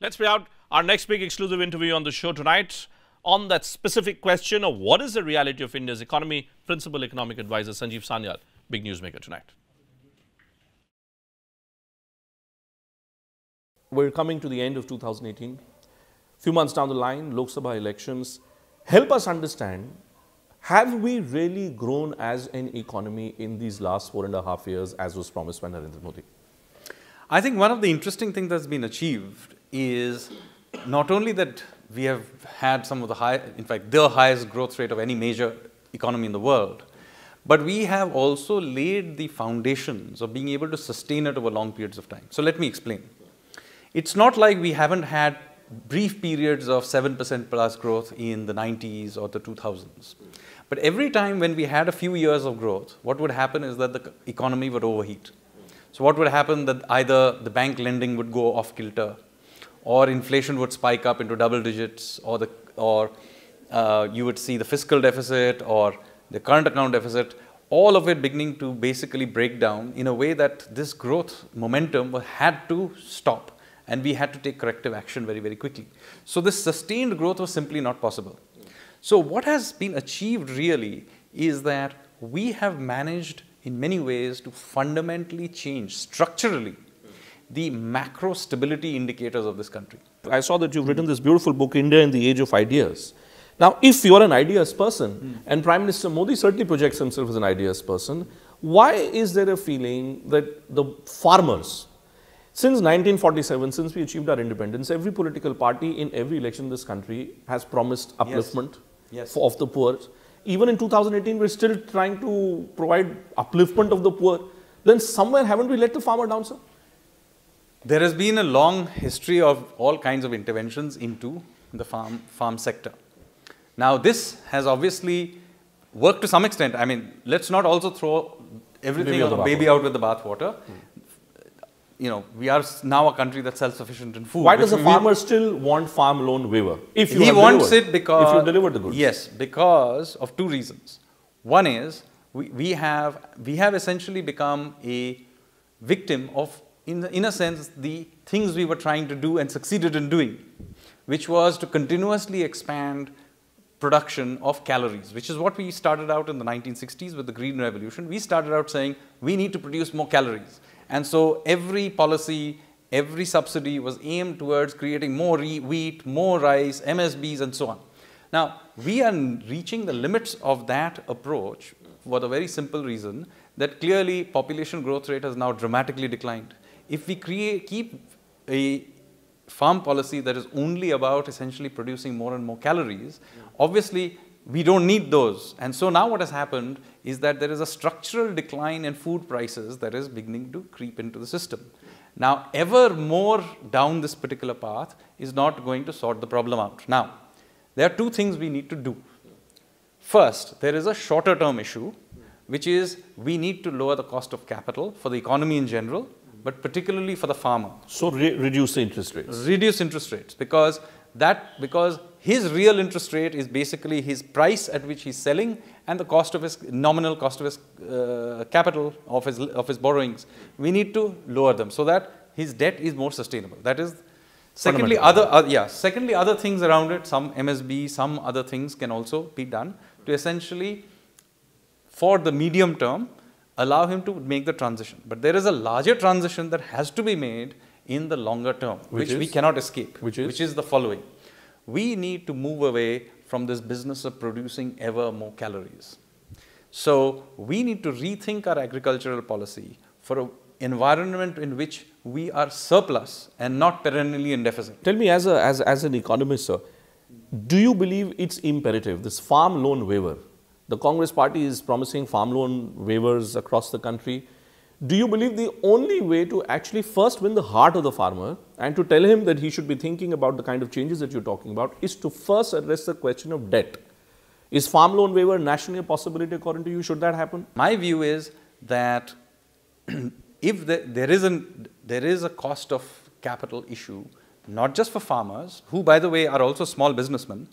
Let's play out our next big exclusive interview on the show tonight on that specific question of what is the reality of India's economy. Principal Economic Advisor Sanjeev Sanyal, big newsmaker tonight. We're coming to the end of 2018. Few months down the line, Lok Sabha elections. Help us understand, have we really grown as an economy in these last 4.5 years as was promised by Narendra Modi? I think one of the interesting things that's been achieved is not only that we have had some of the in fact, the highest growth rate of any major economy in the world, but we have also laid the foundations of being able to sustain it over long periods of time. So let me explain. It's not like we haven't had brief periods of 7% plus growth in the 90s or the 2000s. But every time when we had a few years of growth, what would happen is that the economy would overheat. So what would happen that either the bank lending would go off kilter, or inflation would spike up into double digits, or you would see the fiscal deficit or the current account deficit, all of it beginning to basically break down in a way that this growth momentum had to stop. And we had to take corrective action very, very quickly. So this sustained growth was simply not possible. So what has been achieved really is that we have managed in many ways to fundamentally change structurally the macro stability indicators of this country. I saw that you've written this beautiful book, India in the Age of Ideas. Now, if you're an ideas person, and Prime Minister Modi certainly projects himself as an ideas person, why is there a feeling that the farmers, since 1947, since we achieved our independence, every political party in every election in this country has promised upliftment of the poor. Even in 2018, we're still trying to provide upliftment of the poor. Then somewhere haven't we let the farmer down, sir? There has been a long history of all kinds of interventions into the farm sector. Now, this has obviously worked to some extent. I mean, let's not also throw everything of the baby out with the bathwater. You know, we are now a country that's self-sufficient in food. Why does the farmer still want farm loan waiver? If he wants it because if you deliver the goods. Yes, because of two reasons. One is we have essentially become a victim of, in a sense, the things we were trying to do and succeeded in doing, which was to continuously expand production of calories, which is what we started out in the 1960s with the Green Revolution. We started out saying we need to produce more calories. And so every policy, every subsidy was aimed towards creating more wheat, more rice, MSBs, and so on. Now, we are reaching the limits of that approach for the very simple reason that clearly population growth rate has now dramatically declined. If we keep a farm policy that is only about essentially producing more and more calories, obviously we don't need those. And so now what has happened is that there is a structural decline in food prices that is beginning to creep into the system. Now, ever more down this particular path is not going to sort the problem out. Now, there are two things we need to do. First, there is a shorter term issue, which is we need to lower the cost of capital for the economy in general, but particularly for the farmer. So reduce the interest rates. Reduce interest rates because his real interest rate is basically his price at which he's selling and the cost of his nominal cost of his capital of his borrowings. We need to lower them so that his debt is more sustainable. That is. Secondly, other things around it, some MSB, some other things can also be done to essentially, for the medium term, allow him to make the transition. But there is a larger transition that has to be made in the longer term, which we cannot escape, which is the following. We need to move away from this business of producing ever more calories. So we need to rethink our agricultural policy for an environment in which we are surplus and not perennially in deficit. Tell me, as an economist, sir, do you believe it's imperative, this farm loan waiver? The Congress party is promising farm loan waivers across the country. Do you believe the only way to actually first win the heart of the farmer and to tell him that he should be thinking about the kind of changes that you're talking about is to first address the question of debt? Is farm loan waiver nationally a possibility according to you? Should that happen? My view is that if there is a cost of capital issue, not just for farmers, who by the way are also small businessmen,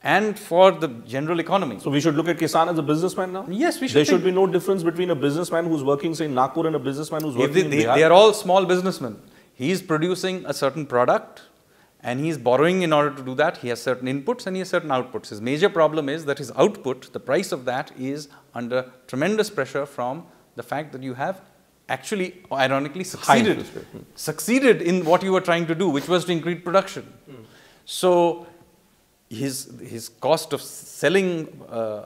and for the general economy. So we should look at Kisan as a businessman now? Yes, we should. There should be no difference between a businessman who's working, say, in Nagpur and a businessman who's working in Bihar? They are all small businessmen. He is producing a certain product And he's borrowing in order to do that. He has certain inputs and he has certain outputs. His major problem is that his output, the price of that, is under tremendous pressure from the fact that you have actually, ironically, succeeded in what you were trying to do, which was to increase production. So his cost of selling,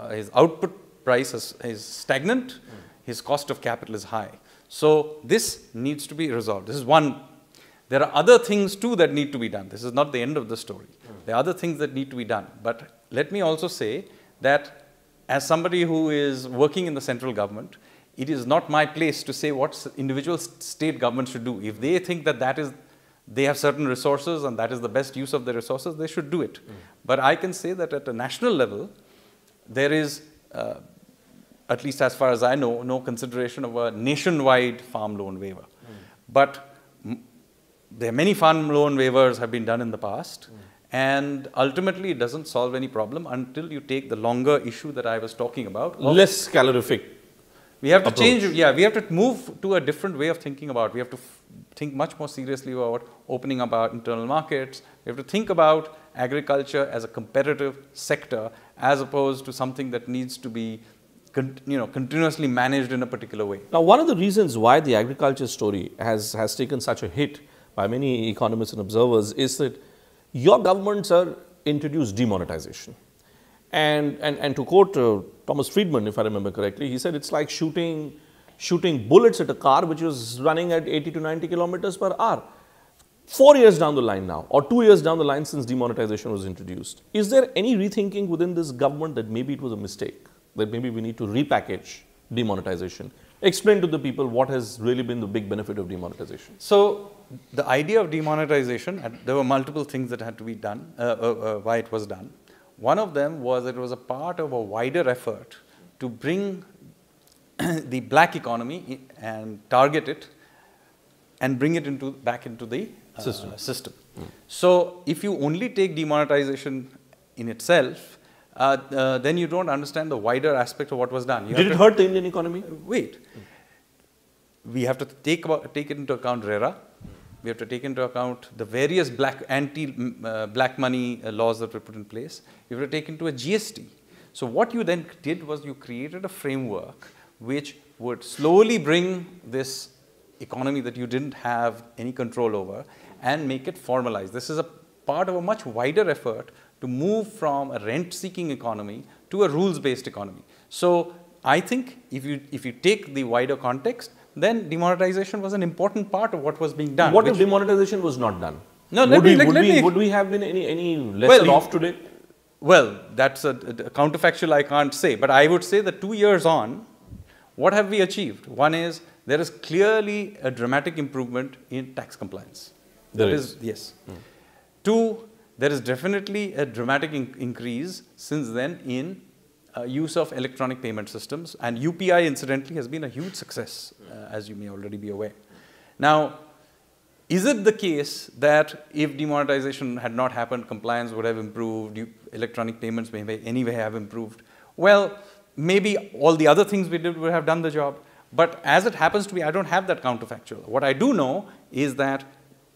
his output price is stagnant, his cost of capital is high. So this needs to be resolved. This is one. There are other things too that need to be done. This is not the end of the story. There are other things that need to be done. But let me also say that as somebody who is working in the central government, it is not my place to say what individual state governments should do. If they think that they have certain resources and that is the best use of their resources, they should do it. But I can say that at a national level, there is, at least as far as I know, no consideration of a nationwide farm loan waiver. But there are many farm loan waivers have been done in the past, and ultimately it doesn't solve any problem until you take the longer issue that I was talking about. Less calorific. We have to change, we have to move to a different way of thinking about it. We have to think much more seriously about opening up our internal markets. We have to think about agriculture as a competitive sector as opposed to something that needs to be continuously managed in a particular way. Now, one of the reasons why the agriculture story has taken such a hit by many economists and observers is that your governments are introduced demonetization. And to quote Thomas Friedman, if I remember correctly, he said it's like shooting bullets at a car which was running at 80 to 90 kilometers per hour. 4 years down the line now, or 2 years down the line since demonetization was introduced. Is there any rethinking within this government that maybe it was a mistake, that maybe we need to repackage demonetization? Explain to the people what has really been the big benefit of demonetization. So, the idea of demonetization, there were multiple things that had to be done, why it was done. One of them was it was a part of a wider effort to bring the black economy and target it and bring it back into the system. So, if you only take demonetization in itself, then you don't understand the wider aspect of what was done. Did it hurt the Indian economy? Wait. We have to take it into account RERA. We have to take into account the various anti-black money laws that were put in place. We have to take into a GST. So what you then did was you created a framework which would slowly bring this economy that you didn't have any control over and make it formalized. This is a part of a much wider effort to move from a rent-seeking economy to a rules-based economy. So I think if you take the wider context, then demonetization was an important part of what was being done. What if demonetization was not done? No, would we have been any less off today? Well, that's a counterfactual I can't say. But I would say that 2 years on, what have we achieved? One is there is clearly a dramatic improvement in tax compliance. There is? Yes. Two, there is definitely a dramatic increase since then in use of electronic payment systems, and UPI incidentally has been a huge success, as you may already be aware. Now, is it the case that if demonetization had not happened, compliance would have improved, electronic payments may anyway have improved? Well, maybe all the other things we did would have done the job, but as it happens to be, I don't have that counterfactual. What I do know is that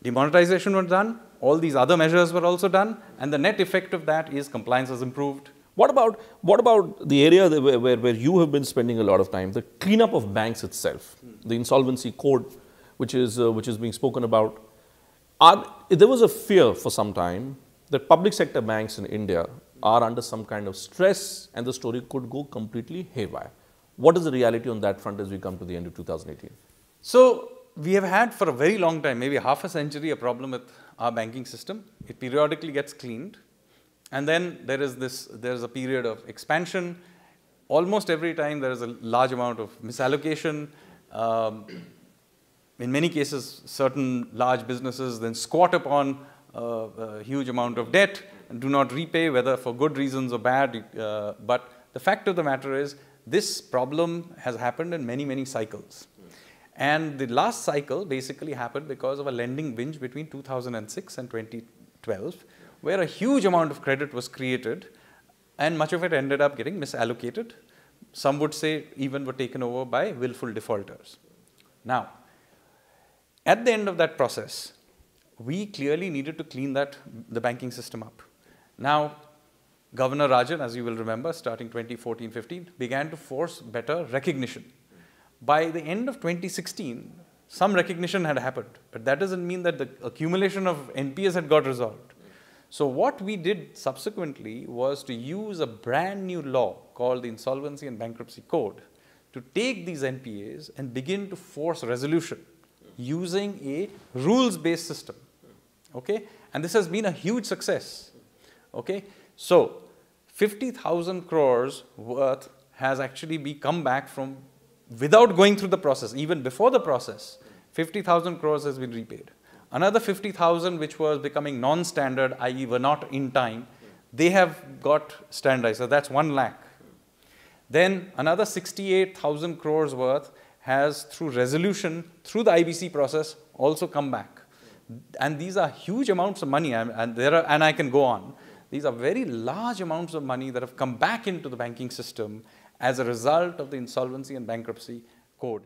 demonetization was done, all these other measures were also done, and the net effect of that is compliance has improved. What about the area where you have been spending a lot of time, the cleanup of banks itself, the insolvency code, which is being spoken about? There was a fear for some time that public sector banks in India are under some kind of stress and the story could go completely haywire. What is the reality on that front as we come to the end of 2018? So, we have had for a very long time, maybe half a century, a problem with our banking system. It periodically gets cleaned. And then there is a period of expansion. Almost every time there is a large amount of misallocation. In many cases, certain large businesses then squat upon a huge amount of debt and do not repay, whether for good reasons or bad. But the fact of the matter is, this problem has happened in many, many cycles. And the last cycle basically happened because of a lending binge between 2006 and 2012. Where a huge amount of credit was created and much of it ended up getting misallocated. Some would say even were taken over by willful defaulters. Now, at the end of that process, we clearly needed to clean the banking system up. Now, Governor Rajan, as you will remember, starting 2014-15, began to force better recognition. By the end of 2016, some recognition had happened, but that doesn't mean that the accumulation of NPAs had got resolved. So what we did subsequently was to use a brand new law called the Insolvency and Bankruptcy Code to take these NPAs and begin to force resolution using a rules-based system. Okay? And this has been a huge success. Okay? So 50,000 crores worth has actually come back from, without going through the process, even before the process, 50,000 crores has been repaid. Another 50,000 which was becoming non-standard, i.e. were not in time, they have got standardized. So that's 1 lakh. Then another 68,000 crores worth has, through resolution, through the IBC process, also come back. And these are huge amounts of money, and I can go on. These are very large amounts of money that have come back into the banking system as a result of the Insolvency and Bankruptcy Code.